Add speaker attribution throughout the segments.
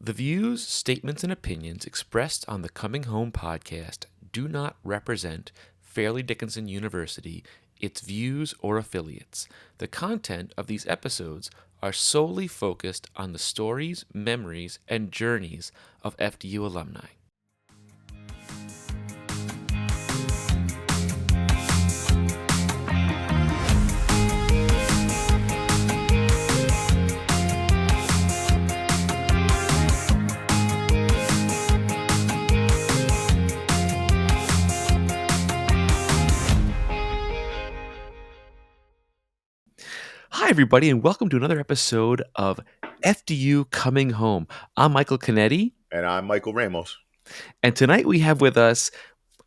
Speaker 1: The views, statements, and opinions expressed on the Coming Home podcast do not represent Fairleigh Dickinson University, its views, or affiliates. The content of these episodes are solely focused on the stories, memories, and journeys of FDU alumni. Hi, everybody, and welcome to another episode of FDU Coming Home. I'm Michael Canetti,
Speaker 2: And I'm Michael Ramos.
Speaker 1: and tonight we have with us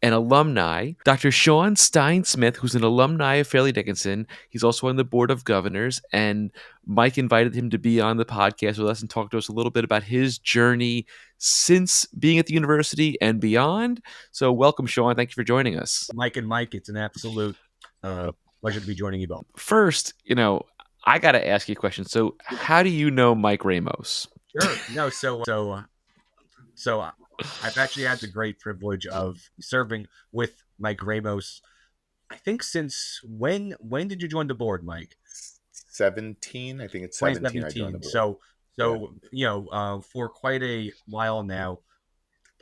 Speaker 1: an alumni, Dr. Sean Stein-Smith, who's an alumni of Fairleigh Dickinson. He's also on the Board of Governors, and Mike invited him to be on the podcast with us and talk to us a little bit about his journey since being at the university and beyond. So welcome, Sean. Thank you for joining us.
Speaker 3: Mike, it's an absolute pleasure to be joining you both.
Speaker 1: First, I got to ask you a question. So how do you know Mike Ramos?
Speaker 3: Sure. No, so I've actually had the great privilege of serving with Mike Ramos. I think since when did you join the board, Mike?
Speaker 2: 17. I think it's 17. I joined the board.
Speaker 3: So for quite a while now,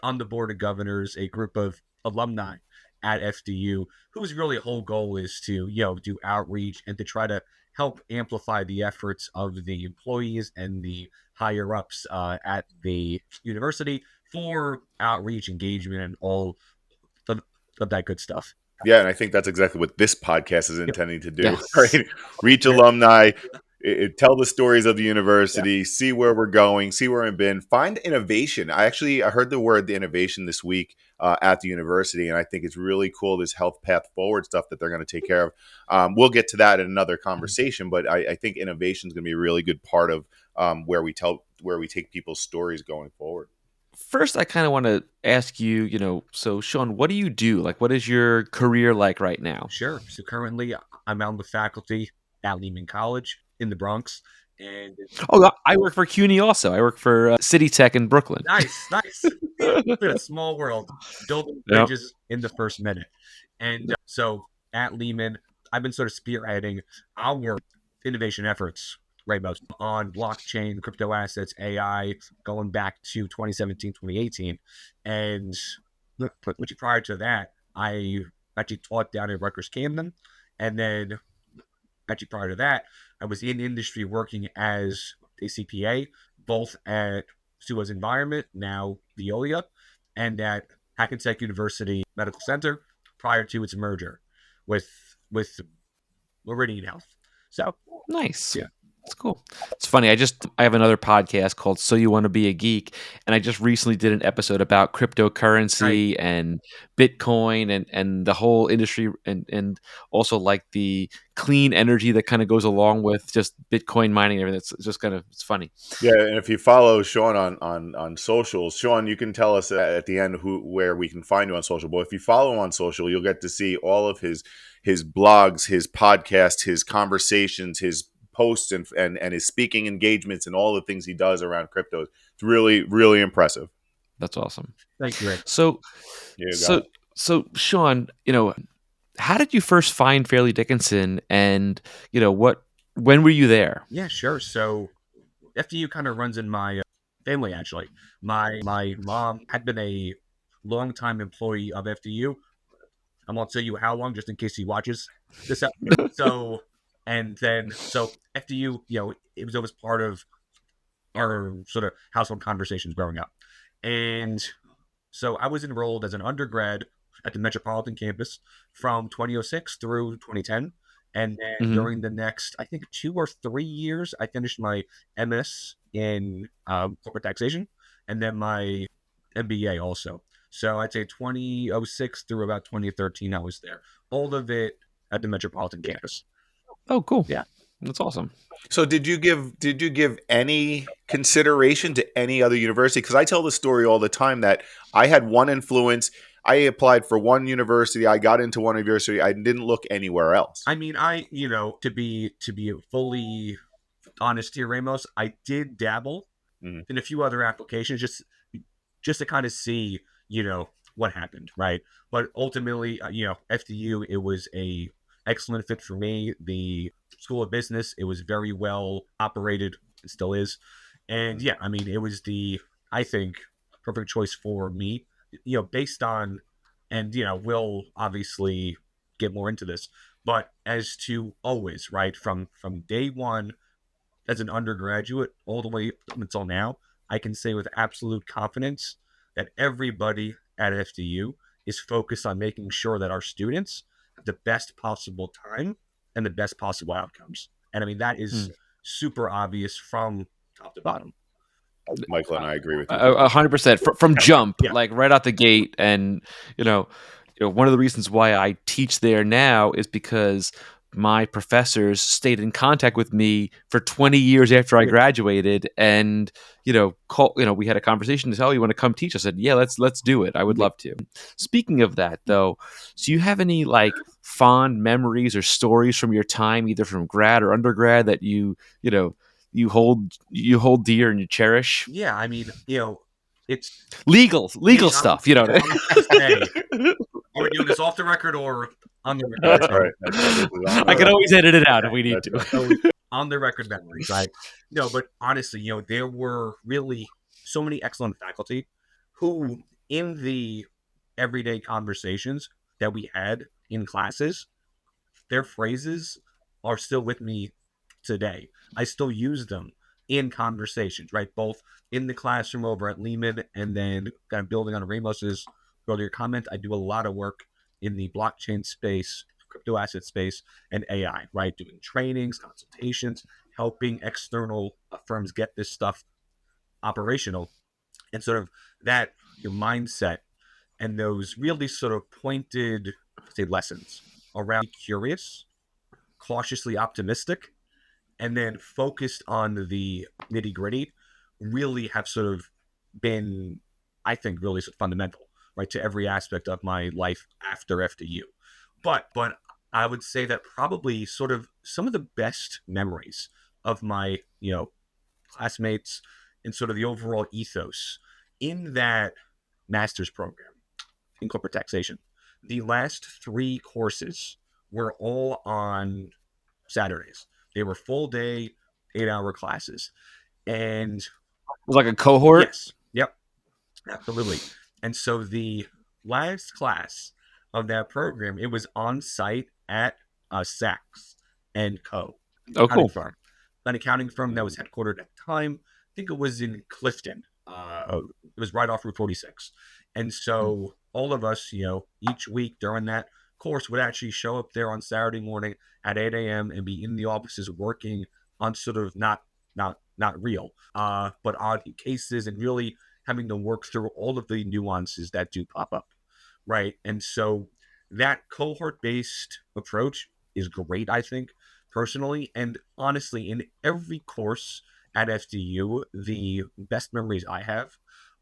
Speaker 3: on the Board of Governors, a group of alumni at FDU whose really whole goal is to do outreach and to try to help amplify the efforts of the employees and the higher ups at the university for outreach, engagement, and all of that good stuff.
Speaker 2: Yeah, and I think that's exactly what this podcast is intending to do.
Speaker 1: Yes.
Speaker 2: Right? Reach alumni, tell the stories of the university, see where we're going, see where we've been, find innovation. I heard the word the innovation this week at the university, and I think it's really cool, this health path forward stuff that they're going to take care of. We'll get to that in another conversation, but I think innovation is going to be a really good part of where we take people's stories going forward.
Speaker 1: First, I kind of want to ask you, so Sean, what do you do? Like, what is your career like right now?
Speaker 3: Sure. So currently, I'm on the faculty at Lehman College in the Bronx. And
Speaker 1: I work for CUNY also. I work for City Tech in Brooklyn.
Speaker 3: Nice. It's been a small world, building bridges in the first minute. And so at Lehman, I've been sort of spearheading our innovation efforts, Ramos, on blockchain, crypto assets, AI, going back to 2017, 2018. And look, prior to that, I actually taught down at Rutgers Camden. And then actually prior to that, I was in industry working as a CPA, both at Suez Environment, now Veolia, and at Hackensack University Medical Center prior to its merger with Meridian Health. So
Speaker 1: Nice.
Speaker 3: Yeah.
Speaker 1: It's cool. It's funny. I have another podcast called So You Want to Be a Geek, and I just recently did an episode about cryptocurrency and Bitcoin and the whole industry and also like the clean energy that kind of goes along with just Bitcoin mining and everything. It's just it's funny.
Speaker 2: Yeah, and if you follow Sean on socials, Sean, you can tell us at the end where we can find you on social. But if you follow him on social, you'll get to see all of his blogs, his podcasts, his conversations, his posts and his speaking engagements and all the things he does around crypto. It's really, really impressive.
Speaker 1: That's awesome.
Speaker 3: thank you, Rick.
Speaker 1: So Sean, how did you first find Fairleigh Dickinson, and when were you there?
Speaker 3: Yeah, sure. So FDU kind of runs in my family, actually. My mom had been a longtime employee of FDU. I won't tell you how long, just in case he watches this episode. So FDU, it was always part of our sort of household conversations growing up. And so I was enrolled as an undergrad at the Metropolitan campus from 2006 through 2010. And then during the next, I think 2 or 3 years, I finished my MS in corporate taxation and then my MBA also. So I'd say 2006 through about 2013, I was there. All of it at the Metropolitan campus.
Speaker 1: Oh, cool.
Speaker 3: Yeah.
Speaker 1: That's awesome.
Speaker 2: So did you give any consideration to any other university? Because I tell the story all the time that I had one influence. I applied for one university. I got into one university. I didn't look anywhere else.
Speaker 3: I mean, to be fully honest here, Ramos, I did dabble in a few other applications, just to kind of see, what happened, right? But ultimately, FDU, it was a excellent fit for me. The School of Business, it was very well operated, it still is. And yeah, I mean, it was I think, perfect choice for me, based on, and, we'll obviously get more into this, but as to always, right, from day one as an undergraduate all the way up until now, I can say with absolute confidence that everybody at FDU is focused on making sure that our students have the best possible time and the best possible outcomes. And I mean, that is super obvious from top to bottom.
Speaker 2: Michael and I agree with you.
Speaker 1: 100% from jump,
Speaker 3: Yeah.
Speaker 1: like right out the gate. And one of the reasons why I teach there now is because my professors stayed in contact with me for 20 years after I graduated, and we had a conversation to tell you want to come teach. I said, yeah, let's do it. I would love to. Speaking of that, though, so you have any like fond memories or stories from your time, either from grad or undergrad, that you hold dear and you cherish?
Speaker 3: Yeah, I mean, it's
Speaker 1: legal stuff,
Speaker 3: I was gonna say, are we doing this off the record or on the record?
Speaker 2: That's right. This is on
Speaker 1: I
Speaker 2: the
Speaker 1: can always edit it out
Speaker 3: Okay,
Speaker 1: if we need
Speaker 2: that's
Speaker 1: to.
Speaker 2: right.
Speaker 3: So on the record memories, right? No, but honestly, there were really so many excellent faculty who, in the everyday conversations that we had in classes, their phrases are still with me today. I still use them in conversations, right? Both in the classroom over at Lehman, and then kind of building on Ramos's earlier comment. I do a lot of work in the blockchain space, crypto asset space, and AI, right? Doing trainings, consultations, helping external firms get this stuff operational, and sort of that your mindset and those really sort of pointed, say, lessons around curious, cautiously optimistic, and then focused on the nitty gritty really have sort of been, I think, really sort of fundamental, right, to every aspect of my life after FDU. But I would say that probably sort of some of the best memories of my, classmates and sort of the overall ethos in that master's program in corporate taxation. The last 3 courses were all on Saturdays. They were full day, 8-hour classes. And
Speaker 1: It was like a cohort.
Speaker 3: yes, yep, absolutely. And so the last class of that program, it was on site at Sachs and Co.
Speaker 1: Oh,
Speaker 3: accounting
Speaker 1: cool.
Speaker 3: firm. An accounting firm that was headquartered at the time. I think it was in Clifton. It was right off Route 46. And so all of us, each week during that course would actually show up there on Saturday morning at 8 a.m. and be in the offices working on sort of not real, but odd cases, and really having to work through all of the nuances that do pop up, right? And so that cohort-based approach is great, I think, personally. And honestly, in every course at FDU, the best memories I have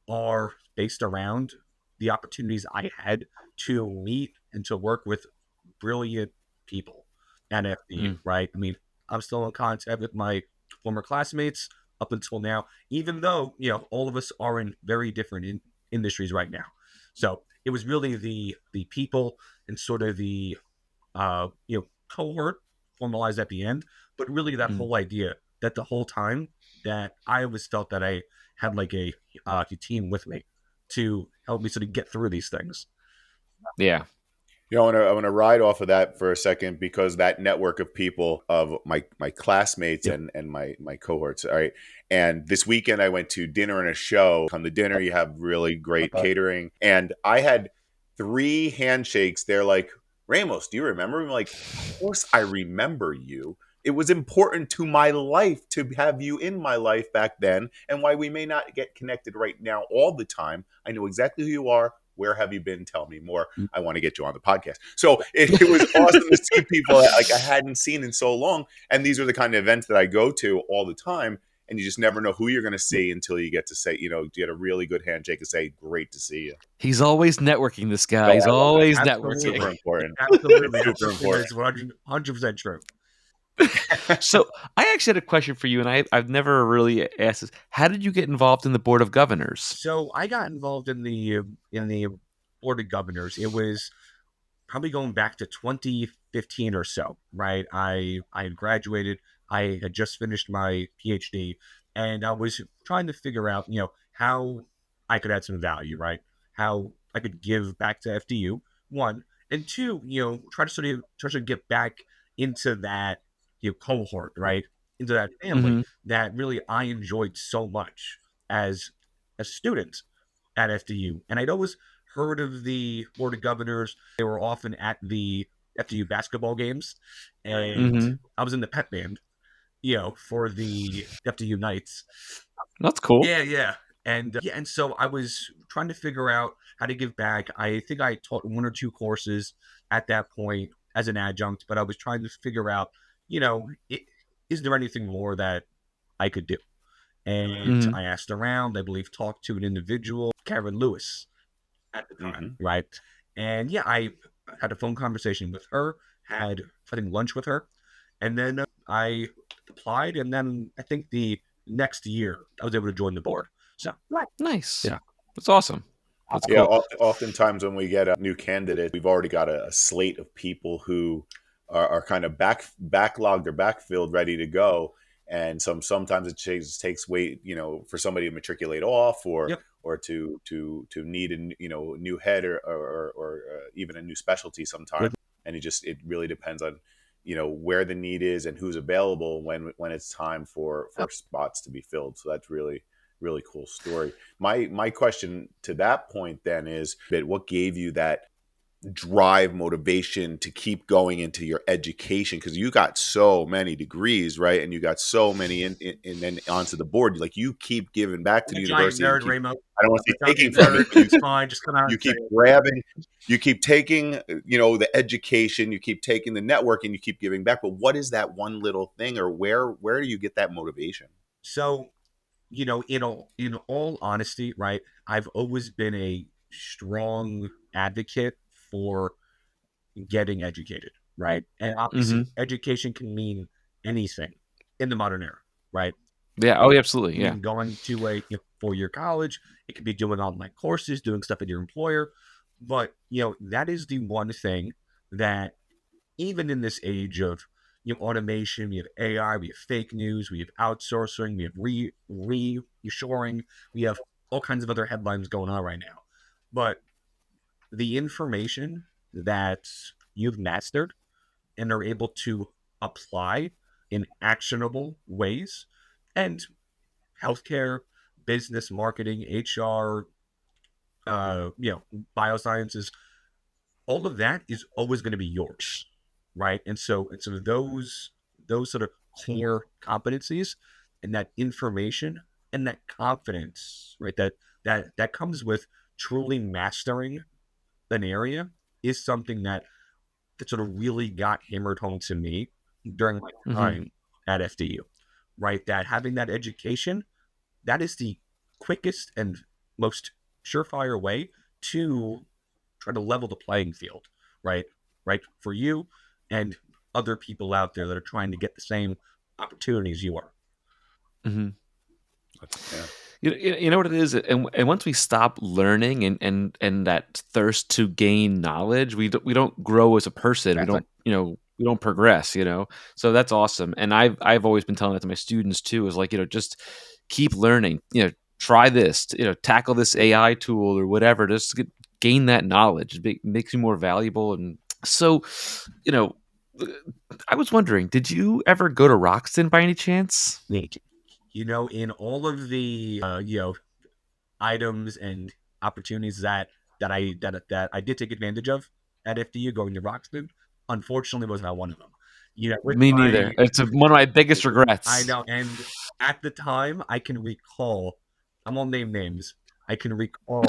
Speaker 3: are based around the opportunities I had to meet and to work with brilliant people at FDU, right? I mean, I'm still in contact with my former classmates up until now, even though, all of us are in very different industries right now. So it was really the people and sort of the, cohort formalized at the end, but really that whole idea that the whole time that I always felt that I had like a team with me to help me sort of get through these things.
Speaker 1: Yeah.
Speaker 2: I want to ride off of that for a second, because that network of people, of my classmates and my cohorts. All right. And this weekend I went to dinner and a show. Come to dinner, you have really great catering. And I had 3 handshakes. They're like, Ramos, do you remember? I'm like, of course I remember you. It was important to my life to have you in my life back then. And why we may not get connected right now all the time, I know exactly who you are. Where have you been? Tell me more. I want to get you on the podcast. So it was awesome to see people that like I hadn't seen in so long. And these are the kind of events that I go to all the time. And you just never know who you're going to see until you get to say, get a really good handshake and say, great to see you.
Speaker 1: He's always networking, this guy.
Speaker 2: No,
Speaker 1: He's
Speaker 2: I love
Speaker 1: always
Speaker 2: it.
Speaker 1: networking.
Speaker 2: Super important.
Speaker 3: Absolutely.
Speaker 2: It's super important.
Speaker 3: That's 100% true.
Speaker 1: So I actually had a question for you, and I've never really asked this. How did you get involved in the board of governors?
Speaker 3: So I got involved in the board of governors. It was probably going back to 2015 or so, right? I had graduated. I had just finished my PhD, and I was trying to figure out, how I could add some value, right? How I could give back to FDU, one, and two, try to get back into that, cohort, right? Into that family
Speaker 1: Hmm.
Speaker 3: that really I enjoyed so much as a student at FDU, and I'd always heard of the board of governors. They were often at the FDU basketball games, and
Speaker 1: Hmm.
Speaker 3: I was in the pep band, for the FDU Knights.
Speaker 1: That's cool.
Speaker 3: Yeah, yeah, and so I was trying to figure out how to give back. I think I taught one or two courses at that point as an adjunct, but I was trying to figure out, is there anything more that I could do? And
Speaker 1: Hmm.
Speaker 3: I asked around. I believe talked to an individual, Karen Lewis, at the time,
Speaker 2: Hmm.
Speaker 3: right? And yeah, I had a phone conversation with her, had I think lunch with her, and then I applied, and then I think the next year I was able to join the board. So right,
Speaker 1: Nice.
Speaker 3: yeah,
Speaker 1: That's awesome. That's
Speaker 2: Yeah,
Speaker 1: cool.
Speaker 2: oftentimes when we get a new candidate, we've already got a slate of people who are kind of backlogged or backfilled, ready to go. And sometimes it takes wait, for somebody to matriculate off,
Speaker 3: yep,
Speaker 2: or to need a new head, or even a new specialty
Speaker 3: good.
Speaker 2: sometime. And it really depends on where the need is and who's available when it's time for spots to be filled. So that's really cool story. My question to that point then is that what gave you that drive, motivation to keep going into your education, because you got so many degrees, right? And you got so many and then onto the board, like you keep giving back to
Speaker 3: I'm
Speaker 2: the
Speaker 3: a giant
Speaker 2: university, and
Speaker 3: nerd,
Speaker 2: keep,
Speaker 3: Ramo.
Speaker 2: I don't want to say
Speaker 3: I'm a
Speaker 2: taking from it,
Speaker 3: nerd.
Speaker 2: but
Speaker 3: It's fine. Just come out
Speaker 2: you
Speaker 3: and say
Speaker 2: keep
Speaker 3: it.
Speaker 2: grabbing, you keep taking, the education, you keep taking the networking, you keep giving back. But what is that one little thing, or where do you get that motivation?
Speaker 3: So, in all honesty, right? I've always been a strong advocate for getting educated, right? And
Speaker 1: Hmm.
Speaker 3: obviously, education can mean anything in the modern era, right?
Speaker 1: Yeah. Oh, yeah, absolutely.
Speaker 3: It
Speaker 1: Yeah.
Speaker 3: mean going to a 4-year college. It could be doing online courses, doing stuff at your employer. But, that is the one thing that even in this age of automation, we have AI, we have fake news, we have outsourcing, we have reshoring, we have all kinds of other headlines going on right now. But the information that you've mastered and are able to apply in actionable ways, and healthcare, business, marketing, HR, biosciences, all of that is always going to be yours, right? And so those sort of core competencies and that information and that confidence, right? That comes with truly mastering an area is something that sort of really got hammered home to me during my
Speaker 1: Hmm.
Speaker 3: time at FDU, right? That having that education, that is the quickest and most surefire way to try to level the playing field, right? Right, for you and other people out there that are trying to get the same opportunities you are.
Speaker 1: Hmm.
Speaker 2: Yeah.
Speaker 1: You know what it is, and once we stop learning and that thirst to gain knowledge, we don't grow as a person. We
Speaker 3: Exactly.
Speaker 1: don't we don't progress. So that's awesome. And I've always been telling that to my students too. Is like just keep learning. Try this. Tackle this AI tool or whatever. Just to gain that knowledge. Makes you more valuable. And so, you know, I was wondering, did you ever go to Roxton by any chance?
Speaker 3: Neat. In all of the items and opportunities that I did take advantage of at FDU going to Roxton, unfortunately was not one of them. With
Speaker 1: Me neither.
Speaker 3: my
Speaker 1: It's one of my biggest
Speaker 3: I
Speaker 1: regrets.
Speaker 3: know, and at the time I can recall, I won't name names. I can recall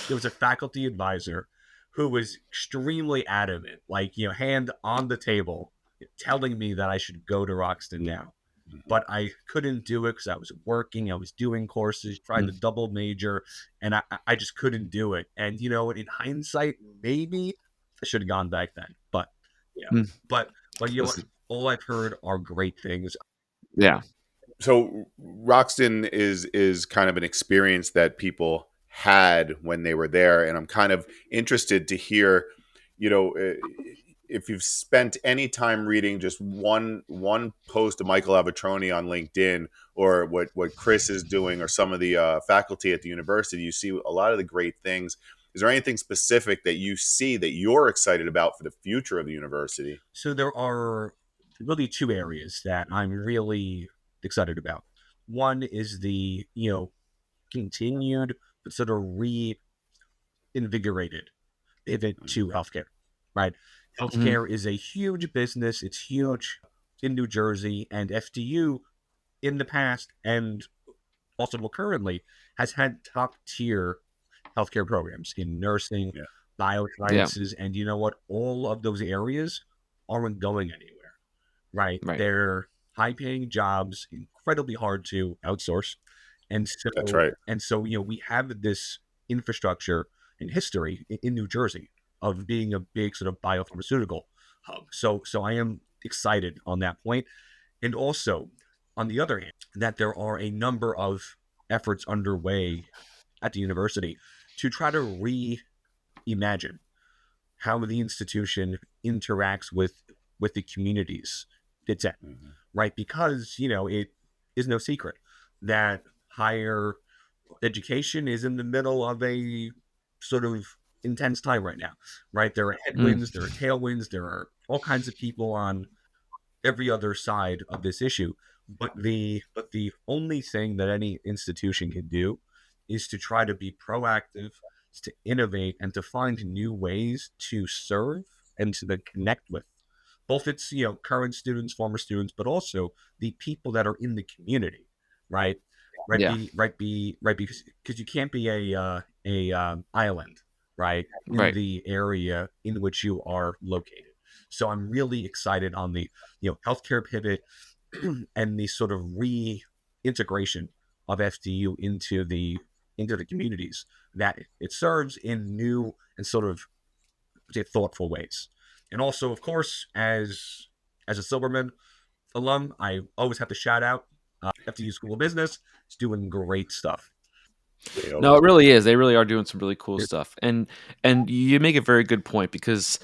Speaker 3: there was a faculty advisor who was extremely adamant, like, hand on the table, telling me that I should go to Roxton now.
Speaker 2: Mhm.
Speaker 3: But I couldn't do it because I was working, I was doing courses, trying
Speaker 1: Mm,
Speaker 3: to double major, and I just couldn't do it. And in hindsight, maybe I should have gone back then. But yeah,
Speaker 1: mm.
Speaker 3: but you know what?
Speaker 1: Listen.
Speaker 3: all I've heard are great things.
Speaker 1: Yeah.
Speaker 2: So Roxton is kind of an experience that people had when they were there, and I'm kind of interested to hear, you know, if you've spent any time reading just one post of Michael Avatroni on LinkedIn, or what Chris is doing, or some of the faculty at the university, you see a lot of the great things. Is there anything specific that you see that you're excited about for the future of the university?
Speaker 3: So there are really two areas that I'm really excited about. One is the, continued but sort of reinvigorated pivot to healthcare, right?
Speaker 1: Mhm.
Speaker 3: Healthcare is a huge business. It's huge in New Jersey, and FDU in the past and also more currently has had top tier healthcare programs in nursing,
Speaker 2: Yeah,
Speaker 1: Yeah.
Speaker 3: biosciences, and you know what? All of those areas aren't going anywhere, right?
Speaker 1: Right.
Speaker 3: They're high paying jobs, incredibly hard to outsource. And
Speaker 2: that's
Speaker 3: so,
Speaker 2: right.
Speaker 3: we have this infrastructure and history in New Jersey of being a big sort of biopharmaceutical hub. So I am excited on that point. And also, on the other hand, that there are a number of efforts underway at the university to try to reimagine how the institution interacts with the communities it's in,
Speaker 2: Mhm.
Speaker 3: right? Because it is no secret that higher education is in the middle of a sort of intense time right now, right? There are
Speaker 1: Mm.
Speaker 3: headwinds, there are tailwinds, there are all kinds of people on every other side of this issue. But the only thing that any institution can do is to try to be proactive, to innovate, and to find new ways to serve and to then connect with both its current students, former students, but also the people that are in the community, right?
Speaker 1: Yeah.
Speaker 3: Right, because you can't be a island, right, in
Speaker 1: Right.
Speaker 3: the area in which you are located. So I'm really excited on the healthcare pivot and the sort of reintegration of FDU into the communities that it serves in new and sort of thoughtful ways. And also, of course, as a Silverman alum, I always have to shout out FDU School of Business. It's doing great stuff.
Speaker 2: They
Speaker 1: No,
Speaker 2: always
Speaker 1: it really is. They really are doing some really cool stuff. And you make a very good point because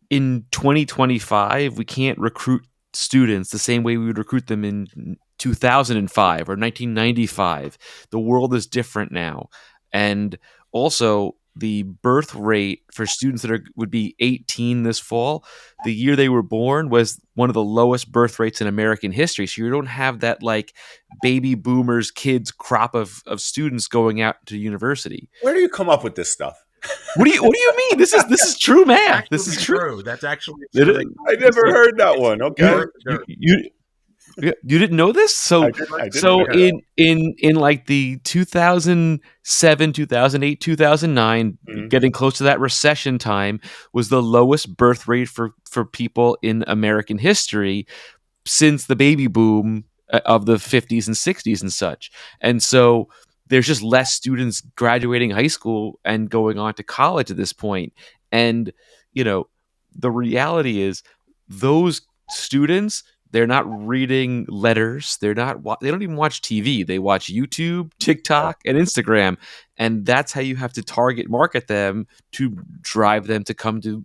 Speaker 1: in 2025, we can't recruit students the same way we would recruit them in 2005 or 1995. The world is different now. And also, the birth rate for students that would be 18 this fall, the year they were born was one of the lowest birth rates in American history. So you don't have that like baby boomers kids crop of students going out to university.
Speaker 2: Where do you come up with this stuff?
Speaker 1: What do you mean? This is true math. This
Speaker 3: Actually
Speaker 1: is true.
Speaker 3: true. That's actually
Speaker 1: It
Speaker 3: true.
Speaker 1: is.
Speaker 2: I never
Speaker 1: It-
Speaker 2: heard that one.
Speaker 1: you
Speaker 2: Okay,
Speaker 1: you didn't know this? So
Speaker 2: I didn't
Speaker 1: so
Speaker 2: know that.
Speaker 1: in like the 2007, 2008, 2009,
Speaker 2: Mhm.
Speaker 1: getting close to that recession time was the lowest birth rate for people in American history since the baby boom of the 50s and 60s and such. And so there's just less students graduating high school and going on to college at this point. And, you know, the reality is those students, they're not reading letters. They don't even watch TV. They watch YouTube, TikTok, and Instagram. And that's how you have to target market them to drive them to come to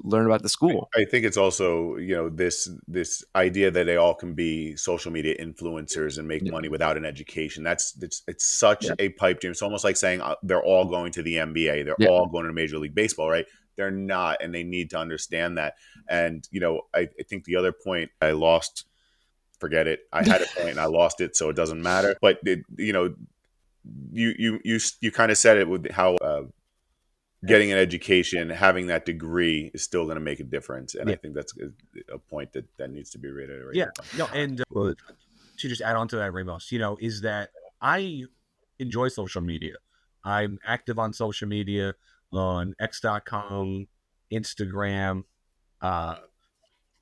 Speaker 1: learn about the school.
Speaker 2: I think it's also, this idea that they all can be social media influencers and make
Speaker 1: Yeah.
Speaker 2: money without an education. It's such
Speaker 1: Yeah.
Speaker 2: a pipe dream. It's almost like saying they're all going to the NBA, they're
Speaker 1: Yeah.
Speaker 2: all going to Major League Baseball, right? They're not, and they need to understand that. And I think the other point I lost, forget it. I had a point and I lost it, so it doesn't matter. But you kind of said it with how getting an education, having that degree is still going to make a difference. And I
Speaker 3: Yeah,
Speaker 2: think that's a point that needs to be
Speaker 3: yeah.
Speaker 2: reiterated.
Speaker 3: No, and to just add on to that, Ramos, is that I enjoy social media. I'm active on social media on X.com, Instagram, uh,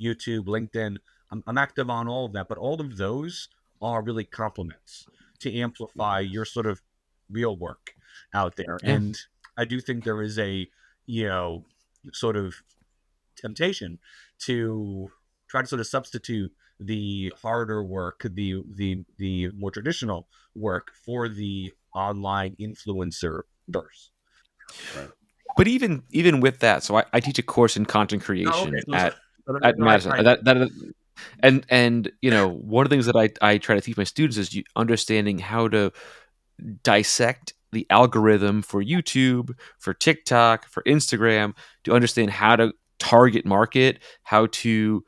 Speaker 3: YouTube, LinkedIn. I'm active on all of that, but all of those are really complements to amplify your sort of real work out there.
Speaker 1: Yeah.
Speaker 3: And I do think there is a, sort of temptation to try to sort of substitute the harder work, the more traditional work for the online influencer verse.
Speaker 2: Right.
Speaker 1: But even with that, so I teach a course in content
Speaker 3: Oh, okay.
Speaker 1: creation
Speaker 3: So,
Speaker 1: at
Speaker 3: right,
Speaker 1: Madison.
Speaker 3: right.
Speaker 1: And one of the things that I try to teach my students is understanding how to dissect the algorithm for YouTube, for TikTok, for Instagram, to understand how to target market, how to,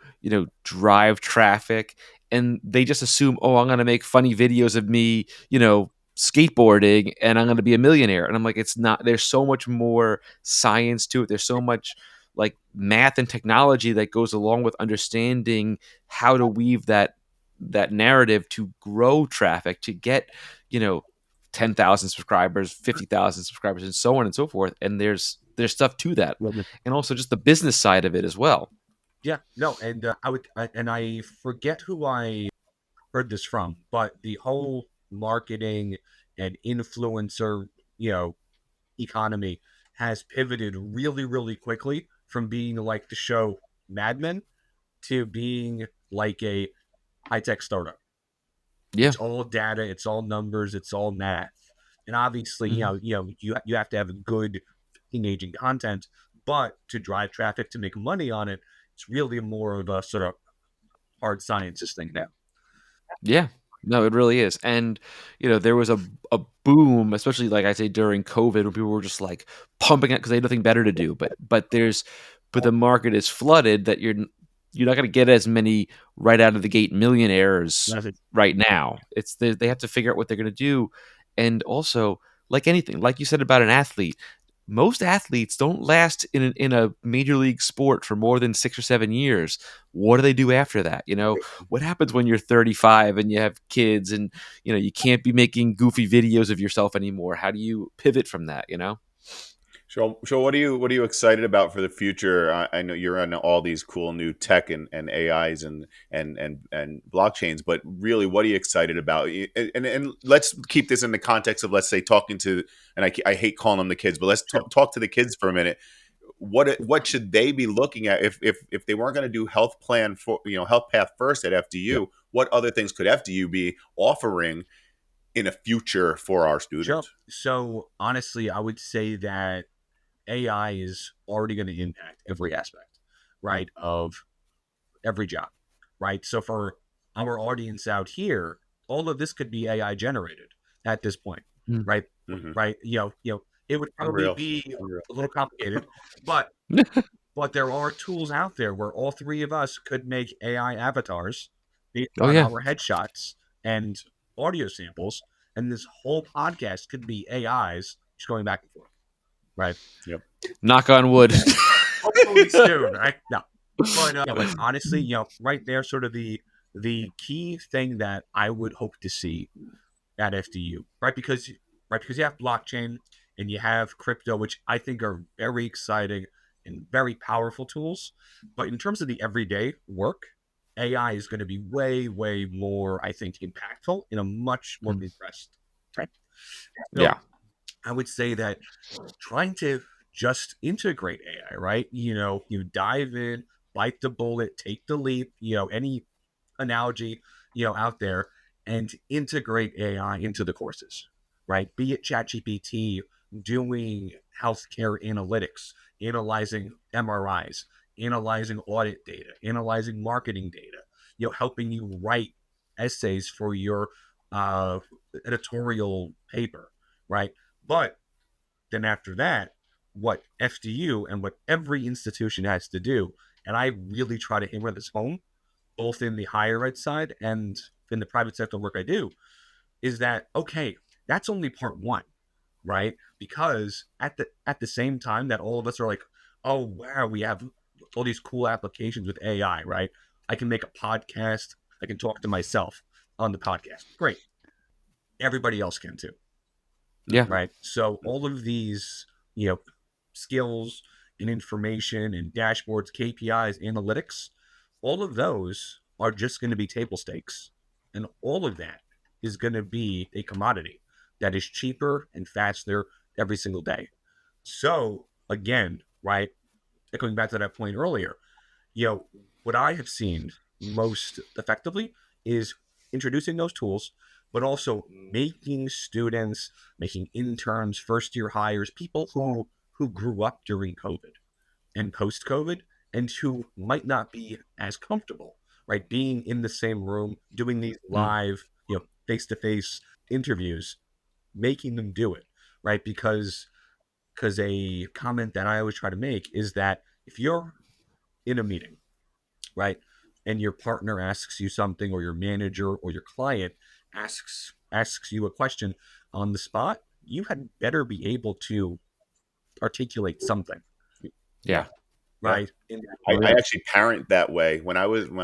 Speaker 1: drive traffic. And they just assume, oh, I'm going to make funny videos of me, skateboarding and I'm going to be a millionaire. And I'm like, it's not, there's so much more science to it. There's so much like math and technology that goes along with understanding how to weave that narrative to grow traffic, to get, you know, 10,000 subscribers, 50,000 subscribers, and so on and so forth. And there's stuff to that, and also just the business side of it as well.
Speaker 3: Yeah, no, and I forget who I heard this from, but the whole marketing and influencer, economy has pivoted really, really quickly from being like the show Mad Men to being like a high-tech startup.
Speaker 1: Yeah.
Speaker 3: It's all data, it's all numbers, it's all math. And obviously, you have to have good engaging content, but to drive traffic to make money on it, it's really more of a sort of hard sciences thing now.
Speaker 1: Yeah. No, it really is. And, there was a boom, especially like I say during COVID, when people were just like pumping it because they had nothing better to do. But the market is flooded that you're not going to get as many right out of the gate millionaires right now. It's they have to figure out what they're going to do. And also, like anything, like you said about an athlete, most athletes don't last in a major league sport for more than 6 or 7 years. What do they do after that? What happens when you're 35 and you have kids and you can't be making goofy videos of yourself anymore? How do you pivot from that?
Speaker 2: So what are you excited about for the future? I know you're on all these cool new tech and AIs and blockchains, but really, what are you excited about? And let's keep this in the context of, let's say, talking to, and I hate calling them the kids, but let's talk to the kids for a minute. What should they be looking at if they weren't going to do health path first at FDU?
Speaker 1: Yep.
Speaker 2: What other things could FDU be offering in a future for our
Speaker 3: Sure.
Speaker 2: students?
Speaker 3: So honestly, I would say that AI is already going to impact every aspect, right, of every job, right? So for our audience out here, all of this could be AI generated at this point,
Speaker 1: Mm.
Speaker 3: right?
Speaker 2: Mm-hmm.
Speaker 3: Right? It would probably
Speaker 2: Unreal.
Speaker 3: be
Speaker 2: Unreal.
Speaker 3: a little complicated, but there are tools out there where all three of us could make AI avatars based
Speaker 1: Oh
Speaker 3: on
Speaker 1: yeah.
Speaker 3: our headshots and audio samples, and this whole podcast could be AIs just going back and forth, right?
Speaker 2: Yep.
Speaker 1: Knock on wood.
Speaker 3: Hopefully soon, right? No, but honestly, right there, sort of the key thing that I would hope to see at FDU, right? Because you have blockchain and you have crypto, which I think are very exciting and very powerful tools. But in terms of the everyday work, AI is going to be way, way more, I think, impactful in a much more compressed time. So
Speaker 1: Yeah.
Speaker 3: I would say that trying to just integrate AI, right? You dive in, bite the bullet, take the leap, any analogy, out there, and integrate AI into the courses, right? Be it ChatGPT doing healthcare analytics, analyzing MRIs, analyzing audit data, analyzing marketing data, helping you write essays for your uh, editorial paper, right? But then after that, what FDU and what every institution has to do, and I really try to hammer this home, both in the higher ed side and in the private sector work I do, is that okay, that's only part one, right? Because at the same time that all of us are like, oh wow, we have all these cool applications with AI, right? I can make a podcast, I can talk to myself on the podcast. Great. Everybody else can too.
Speaker 1: Yeah.
Speaker 3: Right. So all of these, skills and information and dashboards, KPIs, analytics, all of those are just going to be table stakes. And all of that is going to be a commodity that is cheaper and faster every single day. So again, right, going back to that point earlier, what I have seen most effectively is introducing those tools, but also making students, making interns, first year hires, people who grew up during COVID and post COVID, and who might not be as comfortable, right? Being in the same room, doing these
Speaker 1: Mm.
Speaker 3: live, face to face interviews, making them do it, right? Because a comment that I always try to make is that if you're in a meeting, right, and your partner asks you something, or your manager or your client asks you a question on the spot, you had better be able to articulate something,
Speaker 2: Yeah. Yeah.
Speaker 3: right?
Speaker 2: I actually parent that way. When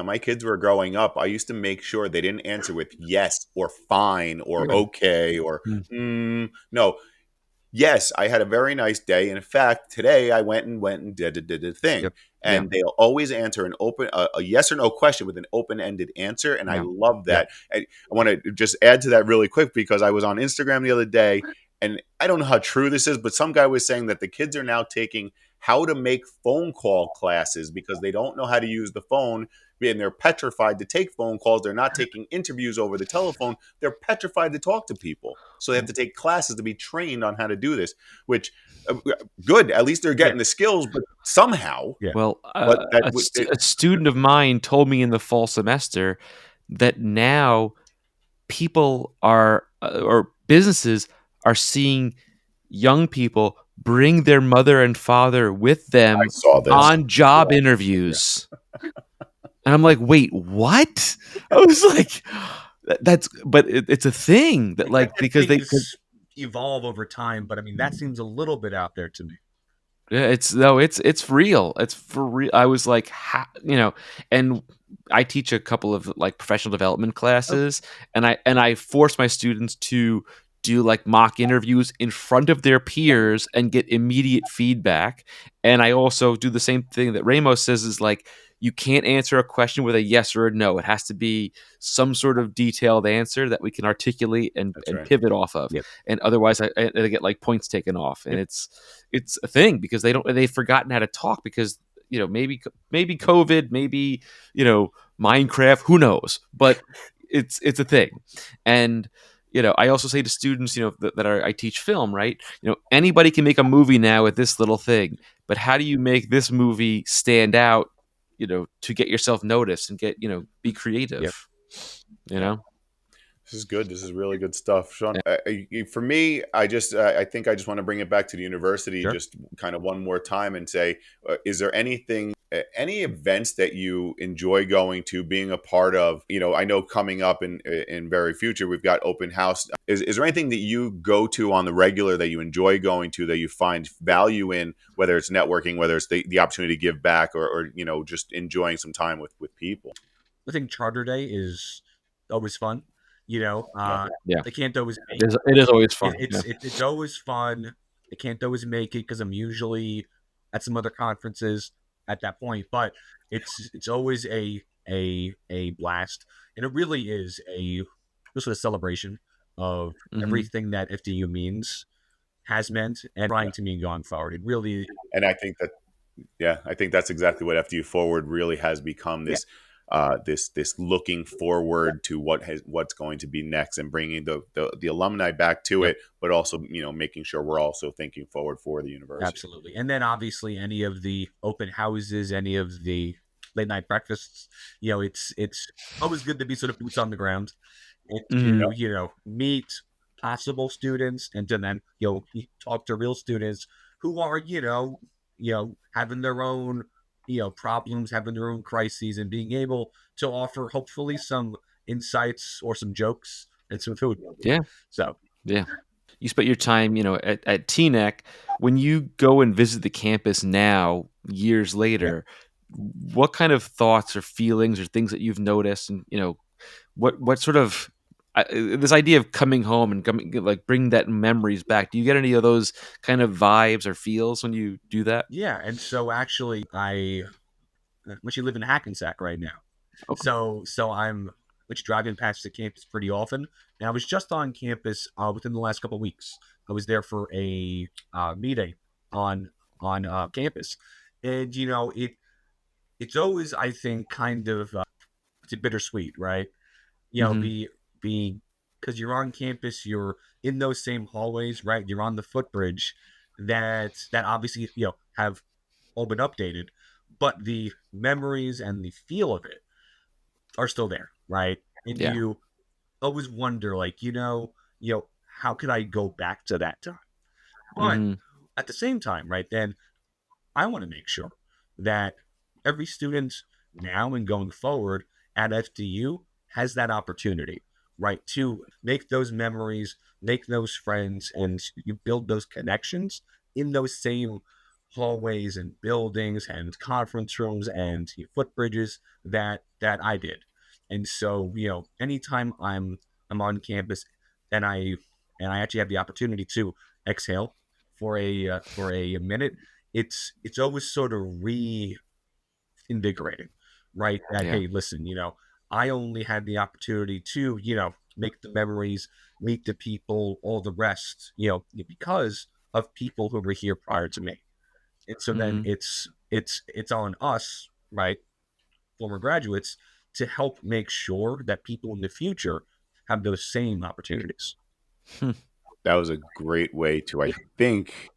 Speaker 2: my kids were growing up, I used to make sure they didn't answer with yes or fine or
Speaker 3: Yeah.
Speaker 2: okay or
Speaker 1: Mm.
Speaker 2: no. Yes, I had a very nice day. In fact, today I went and did a thing.
Speaker 3: Yep.
Speaker 2: And they'll always answer a yes or no question with an open ended answer, and I
Speaker 3: Yeah.
Speaker 2: love
Speaker 3: Yeah.
Speaker 2: that. And I want to just add to that really quick because I was on Instagram the other day, and I don't know how true this is, but some guy was saying that the kids are now taking how to make phone call classes because they don't know how to use the phone, and they're petrified to take phone calls. They're not taking interviews over the telephone. They're petrified to talk to people. So they have to take classes to be trained on how to do this, which good. At least they're getting the skills, but somehow.
Speaker 3: Yeah.
Speaker 1: Well,
Speaker 2: But that
Speaker 1: a student of mine told me in the fall semester that now people are or businesses are seeing young people bring their mother and father with
Speaker 2: I
Speaker 1: them
Speaker 2: saw this.
Speaker 1: on job interviews. And I'm like, wait, what? I was like, but it's a thing that like because they
Speaker 3: things evolve over time, but I mean that seems a little bit out there to me.
Speaker 1: yeah, it's real. It's for real. I was like, and I teach a couple of like professional development classes, and I force my students to do like mock interviews in front of their peers and get immediate feedback. And I also do the same thing that Ramos says is like you can't answer a question with a yes or a no. It has to be some sort of detailed answer that we can articulate
Speaker 2: That's
Speaker 1: and
Speaker 2: right.
Speaker 1: pivot off of.
Speaker 3: Yep.
Speaker 1: And otherwise, I get like points taken off, and
Speaker 3: Yep.
Speaker 1: it's a thing because they've forgotten how to talk because maybe COVID, maybe Minecraft, who knows, but it's a thing. And I also say to students I teach film, right, anybody can make a movie now with this little thing, but how do you make this movie stand out to get yourself noticed and get be creative.
Speaker 2: This is good. This is really good stuff, Sean. For me, I think I just want to bring it back to the university,
Speaker 3: Sure.
Speaker 2: just kind of one more time, and say, is there anything, any events that you enjoy going to, being a part of? I know coming up in very future, we've got open house. Is there anything that you go to on the regular that you enjoy going to, that you find value in, whether it's networking, whether it's the opportunity to give back, or just enjoying some time with people?
Speaker 3: I think Charter Day is always fun.
Speaker 1: Yeah.
Speaker 3: They can't always make
Speaker 1: It is always fun.
Speaker 3: it's always fun. They can't always make it because I'm usually at some other conferences at that point, but it's always a blast, and it really is just a celebration of
Speaker 1: Mhm.
Speaker 3: everything that FDU has meant and trying to mean going forward. It really,
Speaker 2: And I think that, yeah, I think that's exactly what FDU Forward really has become, this this looking forward to what's going to be next, and bringing the alumni back to
Speaker 3: Yep.
Speaker 2: it, but also making sure we're also thinking forward for the university.
Speaker 3: absolutely. And then obviously any of the open houses, any of the late night breakfasts, it's always good to be sort of boots on the ground and
Speaker 1: Mhm.
Speaker 3: to meet possible students, and to then talk to real students who are having their own problems, having their own crises, and being able to offer hopefully some insights or some jokes and some food.
Speaker 1: Yeah.
Speaker 3: So
Speaker 1: Yeah. You spent your time, at TNEC. When you go and visit the campus now, years later, what kind of thoughts or feelings or things that you've noticed, and what sort of this idea of coming home and coming like bring that memories back? Do you get any of those kind of vibes or feels when you do that?
Speaker 3: yeah, and so actually I actually live in Hackensack right now.
Speaker 1: Okay.
Speaker 3: So I'm driving past the campus pretty often, and I was just on campus within the last couple of weeks. I was there for a meeting on campus, and it's always, I think, kind of it's a bittersweet, right? Be because you're on campus, you're in those same hallways, right? You're on the footbridge that obviously have all been updated, but the memories and the feel of it are still there, right? And
Speaker 1: Yeah.
Speaker 3: you always wonder, like, how could I go back to that time? But
Speaker 1: Mm-hmm.
Speaker 3: at the same time, right, then I want to make sure that every student now and going forward at FDU has that opportunity, right, to make those memories, make those friends, and you build those connections in those same hallways and buildings and conference rooms and footbridges that I did. And so, anytime I'm on campus and I actually have the opportunity to exhale for a minute, it's always sort of reinvigorating, right? That,
Speaker 1: Yeah.
Speaker 3: hey, listen, I only had the opportunity to, make the memories, meet the people, all the rest, because of people who were here prior to me. And so then
Speaker 1: Mm-hmm.
Speaker 3: it's on us, right, former graduates, to help make sure that people in the future have those same opportunities.
Speaker 2: That was a great way to, I think,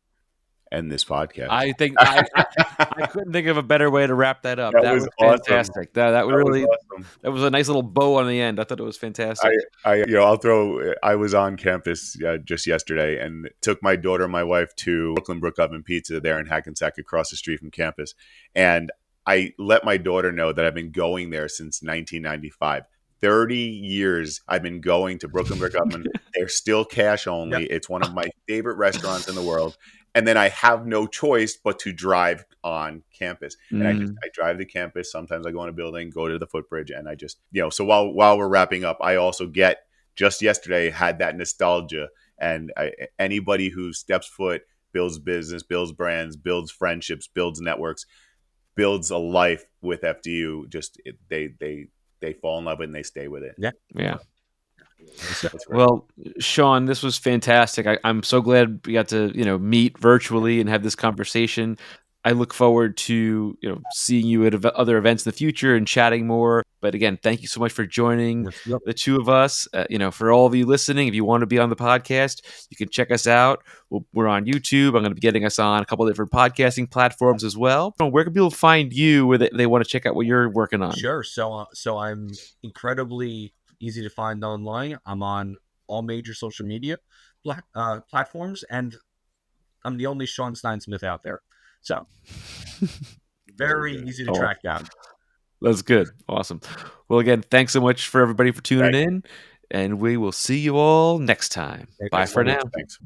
Speaker 2: end this podcast.
Speaker 1: I think I couldn't think of a better way to wrap that up.
Speaker 2: That
Speaker 1: That
Speaker 2: was
Speaker 1: was
Speaker 2: awesome.
Speaker 1: fantastic. That
Speaker 2: That was
Speaker 1: really
Speaker 2: awesome.
Speaker 1: that was a nice little bow on the end. I thought it was fantastic.
Speaker 2: I'll throw. I was on campus just yesterday and took my daughter and my wife to Brooklyn Brook Oven Pizza there in Hackensack, across the street from campus. And I let my daughter know that I've been going there since 1995. 30 years I've been going to Brooklyn Brick Oven. They're still cash only.
Speaker 3: Yep.
Speaker 2: It's one of my favorite restaurants in the world. And then I have no choice but to drive on campus. And
Speaker 1: Mm.
Speaker 2: I drive to campus. Sometimes I go in a building, go to the footbridge, and I just, so while we're wrapping up, I also get, just yesterday, had that nostalgia. And anybody who steps foot, builds business, builds brands, builds friendships, builds networks, builds a life with FDU, they fall in love with it and they stay with it.
Speaker 3: Yeah.
Speaker 1: Yeah.
Speaker 2: That's great.
Speaker 1: Well, Sean, this was fantastic. I'm so glad we got to, meet virtually and have this conversation. I look forward to, seeing you at other events in the future and chatting more. But again, thank you so much for joining
Speaker 3: Yep.
Speaker 1: the two of us. For all of you listening, if you want to be on the podcast, you can check us out. We're on YouTube. I'm going to be getting us on a couple of different podcasting platforms as well. Where can people find you where they want to check out what you're working on?
Speaker 3: Sure. So I'm incredibly easy to find online. I'm on all major social media platforms, and I'm the only Sean Stein-Smith out there. So very easy to track down.
Speaker 1: That's good. Awesome. Well, again, thanks so much for everybody for tuning in, and we will see you all next time. Bye for now.
Speaker 2: Thanks.